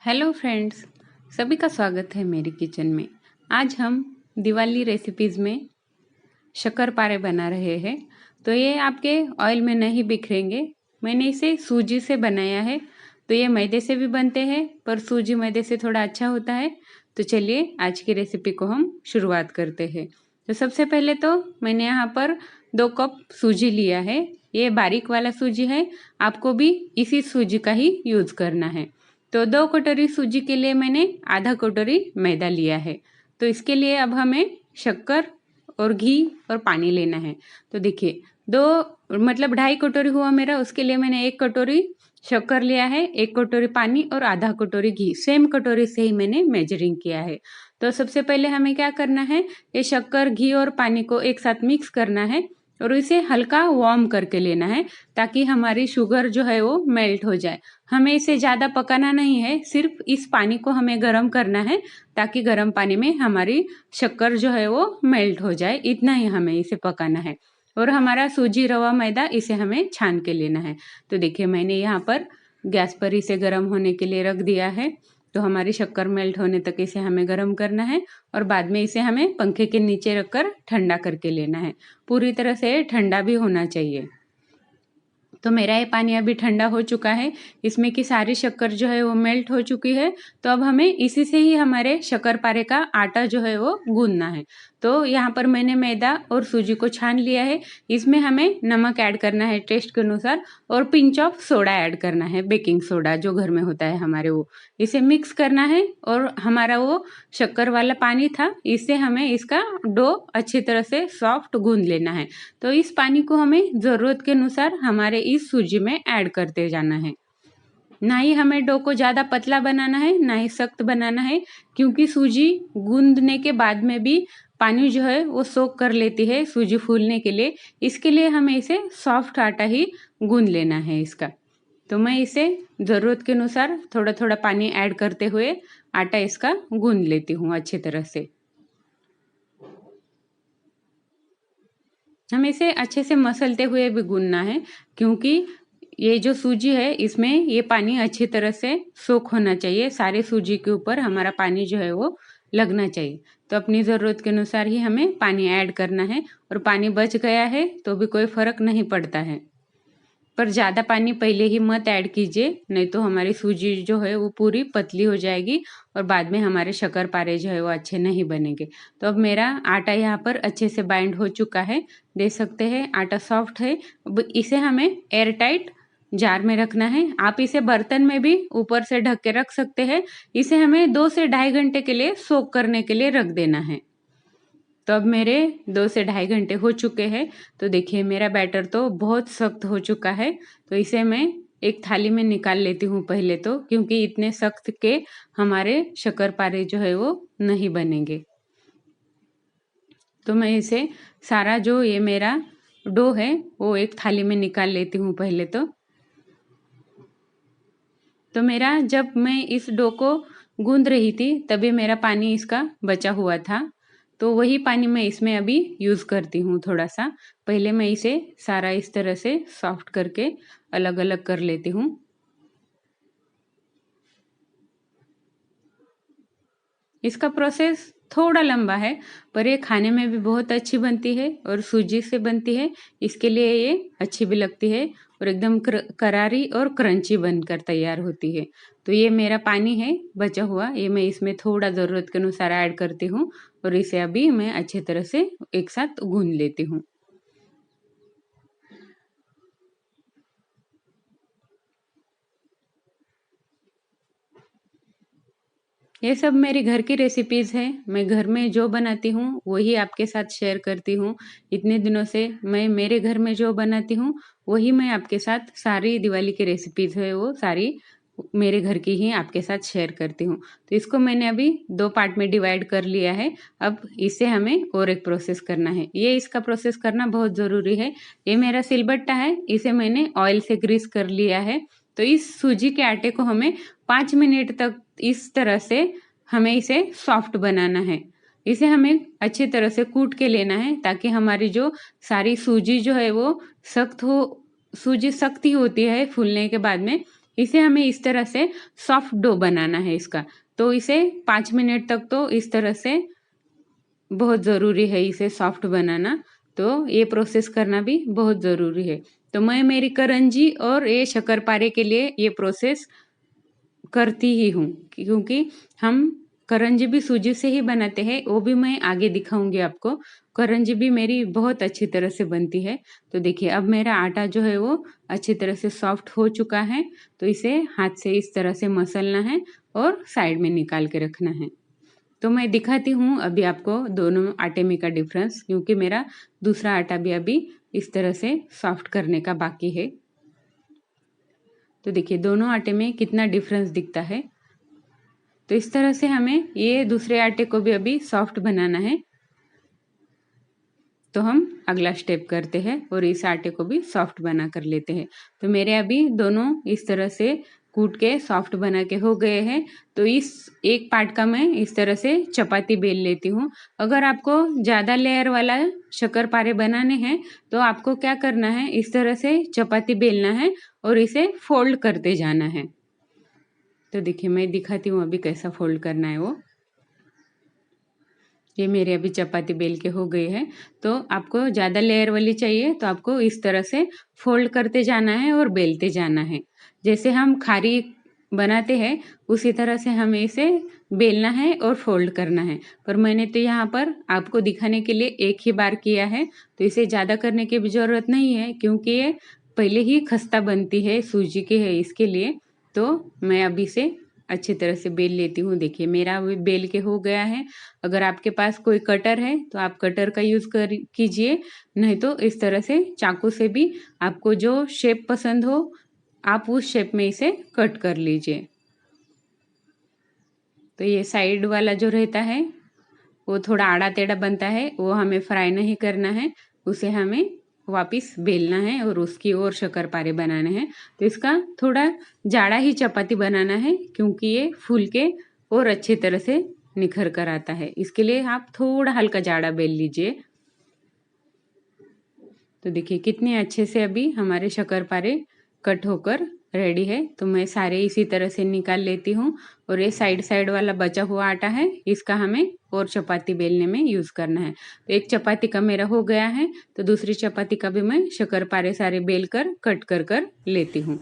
Hello friends, सभी का स्वागत है मेरी किचन में। आज हम दिवाली रेसिपीज़ में शक्करपारे बना रहे हैं। तो ये आपके ऑयल में नहीं बिखरेंगे। मैंने इसे सूजी से बनाया है। तो ये मैदे से भी बनते हैं, पर सूजी मैदे से थोड़ा अच्छा होता है। तो चलिए आज की रेसिपी को हम शुरुआत करते हैं। तो सबसे पहले तो मैंने यहाँ पर 2 कप सूजी लिया है। ये बारीक वाला सूजी है, आपको भी इसी सूजी का ही यूज़ करना है। तो 2 कटोरी सूजी के लिए मैंने आधा कटोरी मैदा लिया है। तो इसके लिए अब हमें शक्कर और घी और पानी लेना है। तो देखिए 2 2.5 कटोरी हुआ मेरा, उसके लिए मैंने 1 कटोरी शक्कर लिया है, 1 कटोरी पानी और आधा कटोरी घी। सेम कटोरी से ही मैंने मेजरिंग किया है। तो सबसे पहले हमें क्या करना है, ये शक्कर, घी और पानी को एक साथ मिक्स करना है और इसे हल्का वार्म करके लेना है ताकि हमारी शुगर जो है वो मेल्ट हो जाए। हमें इसे ज़्यादा पकाना नहीं है, सिर्फ इस पानी को हमें गर्म करना है ताकि गर्म पानी में हमारी शक्कर जो है वो मेल्ट हो जाए। इतना ही हमें इसे पकाना है। और हमारा सूजी, रवा, मैदा, इसे हमें छान के लेना है। तो देखिए मैंने यहाँ पर गैस पर इसे गर्म होने के लिए रख दिया है। तो हमारी शक्कर मेल्ट होने तक इसे हमें गर्म करना है और बाद में इसे हमें पंखे के नीचे रखकर ठंडा करके लेना है। पूरी तरह से ठंडा भी होना चाहिए। तो मेरा ये पानी अभी ठंडा हो चुका है, इसमें की सारी शक्कर जो है वो मेल्ट हो चुकी है। तो अब हमें इसी से ही हमारे शक्करपारे का आटा जो है वो गूंदना है। तो यहाँ पर मैंने मैदा और सूजी को छान लिया है। इसमें हमें नमक ऐड करना है टेस्ट के अनुसार और पिंच ऑफ सोडा ऐड करना है, बेकिंग सोडा जो घर में होता है हमारे, वो इसे मिक्स करना है। और हमारा वो शक्कर वाला पानी था, इससे हमें इसका डो अच्छी तरह से सॉफ्ट गूंद लेना है। तो इस पानी को हमें ज़रूरत के अनुसार हमारे इस सूजी में ऐड करते जाना है। ना ही हमें डो को ज़्यादा पतला बनाना है, ना ही सख्त बनाना है, क्योंकि सूजी गूंदने के बाद में भी पानी जो है वो सोख कर लेती है सूजी फूलने के लिए। इसके लिए हमें इसे सॉफ्ट आटा ही गूंद लेना है इसका। तो मैं इसे ज़रूरत के अनुसार थोड़ा थोड़ा पानी ऐड करते हुए आटा इसका गूंद लेती हूँ अच्छी तरह से। हमें इसे अच्छे से मसलते हुए भी गूंदना है, क्योंकि ये जो सूजी है इसमें ये पानी अच्छी तरह से सोख होना चाहिए। सारे सूजी के ऊपर हमारा पानी जो है वो लगना चाहिए। तो अपनी ज़रूरत के अनुसार ही हमें पानी ऐड करना है। और पानी बच गया है तो भी कोई फ़र्क नहीं पड़ता है, पर ज़्यादा पानी पहले ही मत ऐड कीजिए, नहीं तो हमारी सूजी जो है वो पूरी पतली हो जाएगी और बाद में हमारे शक्करपारे जो है वो अच्छे नहीं बनेंगे। तो अब मेरा आटा यहाँ पर अच्छे से बाइंड हो चुका है, देख सकते हैं आटा सॉफ्ट है। अब इसे हमें एयर टाइट जार में रखना है। आप इसे बर्तन में भी ऊपर से ढक के रख सकते हैं। इसे हमें 2 से ढाई घंटे के लिए सोक करने के लिए रख देना है। तो अब मेरे 2 से ढाई घंटे हो चुके हैं। तो देखिए मेरा बैटर तो बहुत सख्त हो चुका है। तो इसे मैं एक थाली में निकाल लेती हूँ पहले तो, क्योंकि इतने सख्त के हमारे शक्करपारे जो है वो नहीं बनेंगे। तो मैं इसे सारा जो ये मेरा डो है वो एक थाली में निकाल लेती हूँ पहले तो। तो मेरा जब मैं इस डो को गूंद रही थी तभी मेरा पानी इसका बचा हुआ था। तो वही पानी मैं इसमें अभी यूज़ करती हूँ थोड़ा सा। पहले मैं इसे सारा इस तरह से सॉफ्ट करके अलग अलग कर लेती हूँ। इसका प्रोसेस थोड़ा लंबा है, पर ये खाने में भी बहुत अच्छी बनती है और सूजी से बनती है, इसके लिए ये अच्छी भी लगती है और एकदम करारी और क्रंची बनकर तैयार होती है। तो ये मेरा पानी है बचा हुआ, ये मैं इसमें थोड़ा ज़रूरत के अनुसार ऐड करती हूँ और इसे अभी मैं अच्छी तरह से एक साथ गूंद लेती हूँ। ये सब मेरी घर की रेसिपीज़ है। मैं घर में जो बनाती हूँ वही आपके साथ शेयर करती हूँ। इतने दिनों से मैं मेरे घर में जो बनाती हूँ वही मैं आपके साथ, सारी दिवाली की रेसिपीज़ है वो सारी मेरे घर की ही आपके साथ शेयर करती हूँ। तो इसको मैंने अभी 2 पार्ट में डिवाइड कर लिया है। अब इसे हमें और एक प्रोसेस करना है। ये इसका प्रोसेस करना बहुत ज़रूरी है। ये मेरा सिलबट्टा है, इसे मैंने ऑयल से ग्रीस कर लिया है। तो इस सूजी के आटे को हमें 5 मिनट तक इस तरह से हमें इसे सॉफ्ट बनाना है। इसे हमें अच्छी तरह से कूट के लेना है ताकि हमारी जो सारी सूजी जो है वो सख्त हो। सूजी सख्त ही होती है फूलने के बाद में, इसे हमें इस तरह से सॉफ्ट डो बनाना है इसका। तो इसे 5 मिनट तक तो इस तरह से बहुत ज़रूरी है इसे सॉफ्ट बनाना। तो ये प्रोसेस करना भी बहुत ज़रूरी है। तो मैं मेरी करंजी और ये शक्करपारे के लिए ये प्रोसेस करती ही हूँ, क्योंकि हम करंजी भी सूजी से ही बनाते हैं, वो भी मैं आगे दिखाऊंगी आपको। करंजी भी मेरी बहुत अच्छी तरह से बनती है। तो देखिए अब मेरा आटा जो है वो अच्छी तरह से सॉफ्ट हो चुका है। तो इसे हाथ से इस तरह से मसलना है और साइड में निकाल के रखना है। तो मैं दिखाती हूँ अभी आपको दोनों आटे में का डिफरेंस, क्योंकि मेरा दूसरा आटा भी अभी इस तरह से सॉफ्ट करने का बाकी है। तो देखिए दोनों आटे में कितना डिफरेंस दिखता है। तो इस तरह से हमें ये दूसरे आटे को भी अभी सॉफ्ट बनाना है। तो हम अगला स्टेप करते हैं और इस आटे को भी सॉफ्ट बना कर लेते हैं। तो मेरे अभी दोनों इस तरह से कूट के सॉफ्ट बना के हो गए हैं। तो इस एक पार्ट का मैं इस तरह से चपाती बेल लेती हूँ। अगर आपको ज़्यादा लेयर वाला शक्करपारे बनाने हैं तो आपको क्या करना है, इस तरह से चपाती बेलना है और इसे फोल्ड करते जाना है। तो देखिए मैं दिखाती हूँ अभी कैसा फोल्ड करना है वो। ये मेरे अभी चपाती बेल के हो गए हैं। तो आपको ज़्यादा लेयर वाली चाहिए तो आपको इस तरह से फोल्ड करते जाना है और बेलते जाना है। जैसे हम खारी बनाते हैं उसी तरह से हमें इसे बेलना है और फोल्ड करना है। पर मैंने तो यहाँ पर आपको दिखाने के लिए एक ही बार किया है, तो इसे ज़्यादा करने की भी ज़रूरत नहीं है, क्योंकि ये पहले ही खस्ता बनती है, सूजी की है इसके लिए। तो मैं अभी से अच्छी तरह से बेल लेती हूँ। देखिए मेरा अभी बेल के हो गया है। अगर आपके पास कोई कटर है तो आप कटर का यूज़ कीजिए, नहीं तो इस तरह से चाकू से भी आपको जो शेप पसंद हो आप उस शेप में इसे कट कर लीजिए। तो ये साइड वाला जो रहता है वो थोड़ा आड़ा टेढ़ा बनता है, वो हमें फ्राई नहीं करना है, उसे हमें वापस बेलना है और उसकी और शक्करपारे बनाने हैं। तो इसका थोड़ा जाड़ा ही चपाती बनाना है, क्योंकि ये फूल के और अच्छी तरह से निखर कर आता है। इसके लिए आप थोड़ा हल्का जाड़ा बेल लीजिए। तो देखिए कितने अच्छे से अभी हमारे शक्करपारे कट होकर रेडी है। तो मैं सारे इसी तरह से निकाल लेती हूँ। और ये साइड साइड वाला बचा हुआ आटा है, इसका हमें और चपाती बेलने में यूज़ करना है। तो एक चपाती का मेरा हो गया है, तो दूसरी चपाती का भी मैं शक्करपारे सारे बेल कर कट कर लेती हूँ।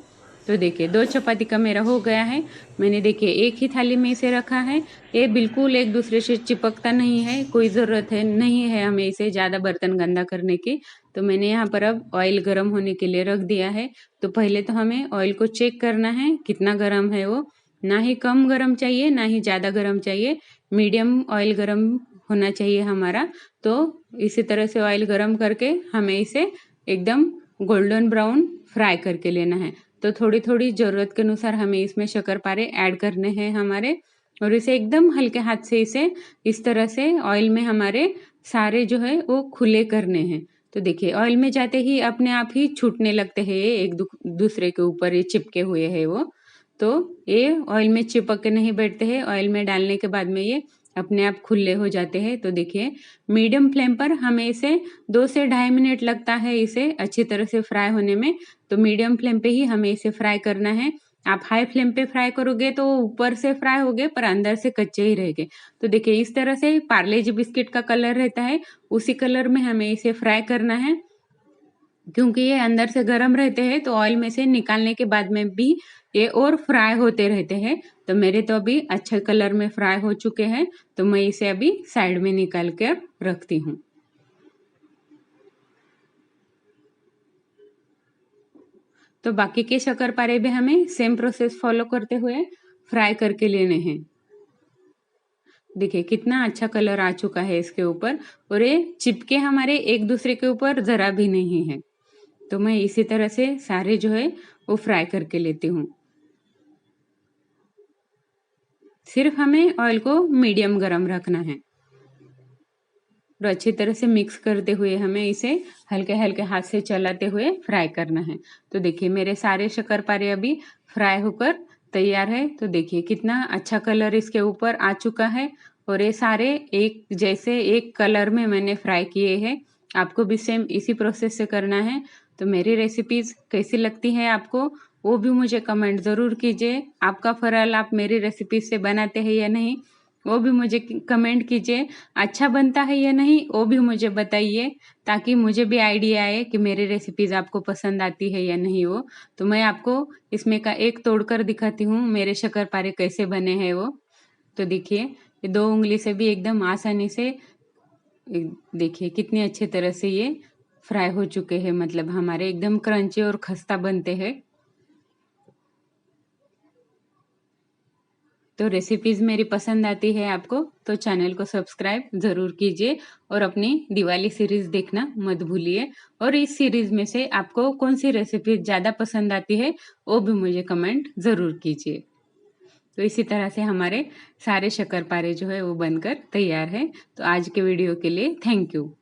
तो देखिए 2 चपाती का मेरा हो गया है। मैंने देखिए एक ही थाली में इसे रखा है। ये बिल्कुल एक दूसरे से चिपकता नहीं है, कोई ज़रूरत है नहीं है हमें इसे ज़्यादा बर्तन गंदा करने की। तो मैंने यहाँ पर अब ऑयल गर्म होने के लिए रख दिया है। तो पहले तो हमें ऑयल को चेक करना है कितना गर्म है वो। ना ही कम गर्म चाहिए ना ही ज़्यादा गर्म चाहिए, मीडियम ऑयल गर्म होना चाहिए हमारा। तो इसी तरह से ऑयल गर्म करके हमें इसे एकदम गोल्डन ब्राउन फ्राई करके लेना है। तो थोड़ी थोड़ी ज़रूरत के अनुसार हमें इसमें शक्करपारे ऐड करने हैं हमारे, और इसे एकदम हल्के हाथ से इसे इस तरह से ऑयल में हमारे सारे जो है वो खुले करने हैं। तो देखिए ऑयल में जाते ही अपने आप ही छूटने लगते हैं, ये एक दूसरे के ऊपर ये चिपके हुए हैं वो। तो ये ऑयल में चिपक के नहीं बैठते हैं, ऑयल में डालने के बाद में ये अपने आप खुले हो जाते हैं। तो देखिए मीडियम फ्लेम पर हमें इसे 2 से 2.5 मिनट लगता है इसे अच्छी तरह से फ्राई होने में। तो मीडियम फ्लेम पे ही हमें इसे फ्राई करना है। आप हाई फ्लेम पे फ्राई करोगे तो ऊपर से फ्राई होगे पर अंदर से कच्चे ही रहेंगे। तो देखिए इस तरह से पार्ले जी बिस्किट का कलर रहता है उसी कलर में हमें इसे फ्राई करना है, क्योंकि ये अंदर से गर्म रहते हैं तो ऑयल में से निकालने के बाद में भी ये और फ्राई होते रहते हैं। तो मेरे तो अभी अच्छे कलर में फ्राई हो चुके हैं, तो मैं इसे अभी साइड में निकाल कर रखती हूँ। तो बाकी के शक्करपारे भी हमें सेम प्रोसेस फॉलो करते हुए फ्राई करके लेने हैं। देखिए कितना अच्छा कलर आ चुका है इसके ऊपर, और ये चिपके हमारे एक दूसरे के ऊपर जरा भी नहीं है। तो मैं इसी तरह से सारे जो है वो फ्राई करके लेती हूँ। सिर्फ हमें ऑयल को मीडियम गरम रखना है और अच्छी तरह से मिक्स करते हुए हमें इसे हल्के हल्के हाथ से चलाते हुए फ्राई करना है। तो देखिए मेरे सारे शक्करपारे अभी फ्राई होकर तैयार है। तो देखिए कितना अच्छा कलर इसके ऊपर आ चुका है, और ये सारे एक जैसे एक कलर में मैंने फ्राई किए हैं। आपको भी सेम इसी प्रोसेस से करना है। तो मेरी रेसिपीज़ कैसी लगती है आपको, वो भी मुझे कमेंट ज़रूर कीजिए। आपका फराल आप मेरी रेसिपीज़ से बनाते हैं या नहीं, वो भी मुझे कमेंट कीजिए। अच्छा बनता है या नहीं, वो भी मुझे बताइए, ताकि मुझे भी आइडिया आए कि मेरी रेसिपीज़ आपको पसंद आती है या नहीं वो। तो मैं आपको इसमें का एक तोड़कर दिखाती हूँ, मेरे शक्करपारे कैसे बने हैं वो। तो देखिए, ये 2 उंगली से भी एकदम आसानी से देखिए कितनी अच्छे तरह से ये फ्राई हो चुके हैं, मतलब हमारे एकदम क्रंची और खस्ता बनते हैं। तो रेसिपीज़ मेरी पसंद आती है आपको, तो चैनल को सब्सक्राइब ज़रूर कीजिए और अपनी दिवाली सीरीज़ देखना मत भूलिए। और इस सीरीज़ में से आपको कौन सी रेसिपी ज़्यादा पसंद आती है, वो भी मुझे कमेंट ज़रूर कीजिए। तो इसी तरह से हमारे सारे शक्करपारे जो है वो बनकर तैयार है। तो आज के वीडियो के लिए थैंक यू।